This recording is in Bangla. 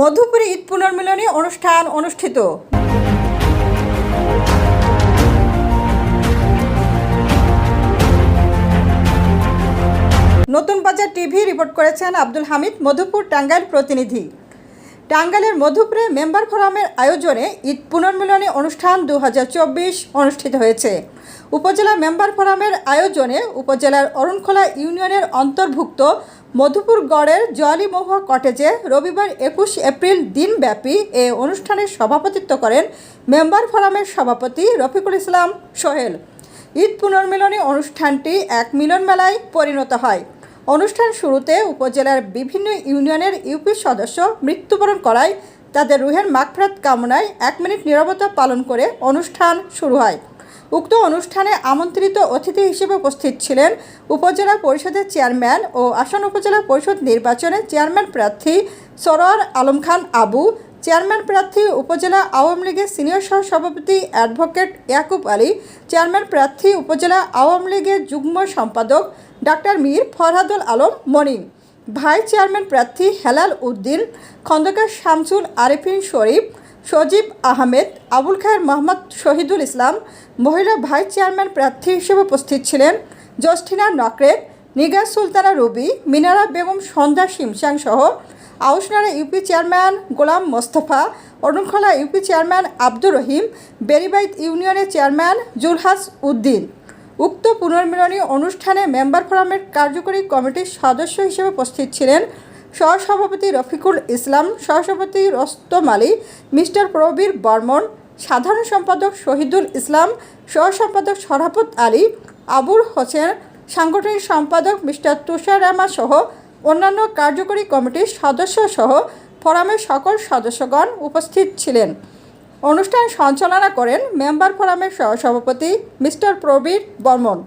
মধুপুরে ঈদ পুনর্মিলনী অনুষ্ঠান অনুষ্ঠিত। নতুন বাজার টিভি রিপোর্ট করেছেন আব্দুল হামিদ, মধুপুর টাঙ্গাইল প্রতিনিধি। টাঙ্গাইলের মধুপুরে মেম্বার ফোরামের আয়োজনে ঈদ পুনর্মিলনী অনুষ্ঠান 2024 অনুষ্ঠিত হয়েছে। উপজেলা মেম্বার ফোরামের আয়োজনে উপজেলার অরুণখোলা ইউনিয়নের অন্তর্ভুক্ত মধুপুর গড়ের জয়ালি মহুয়া কটেজে রবিবার 21 এপ্রিল দিনব্যাপী এ অনুষ্ঠানের সভাপতিত্ব করেন মেম্বার ফোরামের সভাপতি রফিকুল ইসলাম সোহেল। ঈদ পুনর্মিলনী অনুষ্ঠানটি এক মিলন মেলায় পরিণত হয়। অনুষ্ঠান শুরুতে উপজেলার বিভিন্ন ইউনিয়নের ইউপি সদস্য মৃত্যুবরণ করায় তাদের রুহের মাগফিরাত কামনায় 1 মিনিট নীরবতা পালন করে অনুষ্ঠান শুরু হয়। উক্ত অনুষ্ঠানে আমন্ত্রিত অতিথি হিসেবে উপস্থিত ছিলেন উপজেলা পরিষদের চেয়ারম্যান ও আসান উপজেলা পরিষদ নির্বাচনে চেয়ারম্যান প্রার্থী সরোয়ার আলম খান আবু, চেয়ারম্যান প্রার্থী উপজেলা আওয়ামী লীগের সিনিয়র সহসভাপতি অ্যাডভোকেট ইয়াকুব আলী, চেয়ারম্যান প্রার্থী উপজেলা আওয়ামী লীগের যুগ্ম সম্পাদক ডাক্তার মীর ফরহাদুল আলম মনির, ভাইস চেয়ারম্যান প্রার্থী হেলাল উদ্দিন, খন্দকার শামসুল আরিফিন শরীফ, সজীব আহমেদ, আবুল খায়ের মোহাম্মদ শহীদুল ইসলাম। মহিলা ভাইস চেয়ারম্যান প্রার্থী হিসেবে উপস্থিত ছিলেন জস্টিনা নকরেত, নিগার সুলতানা রুবি, মিনারা বেগম সন্ধ্যা সিমসাং সহ Aushnara UP chairman Golam Mostafa, Arunkhola UP chairman Abdur Rahim, বেরিবাইত ইউনিয়নের চেয়ারম্যান জুলহাস উদ্দিন। উক্ত পুনর্মিলনী অনুষ্ঠানে মেম্বার ফোরামের কার্যকরী কমিটির সদস্য হিসেবে উপস্থিত ছিলেন সহসভাপতি রফিকুল ইসলাম, সহসভাপতি রস্তম আলী, মিস্টার প্রবীর বর্মন, সাধারণ সম্পাদক শহীদুল ইসলাম, সহসম্পাদক শরাফত আলী, আবুল হোসেন, সাংগঠনিক সম্পাদক মিস্টার তুষার রামা সহ অন্যান্য কার্যকরী কমিটির সদস্য সহ ফোরামের সকল সদস্যগণ উপস্থিত ছিলেন। অনুষ্ঠান সঞ্চালনা করেন মেম্বার ফোরামের সহসভাপতি মিস্টার প্রবীর বর্মন।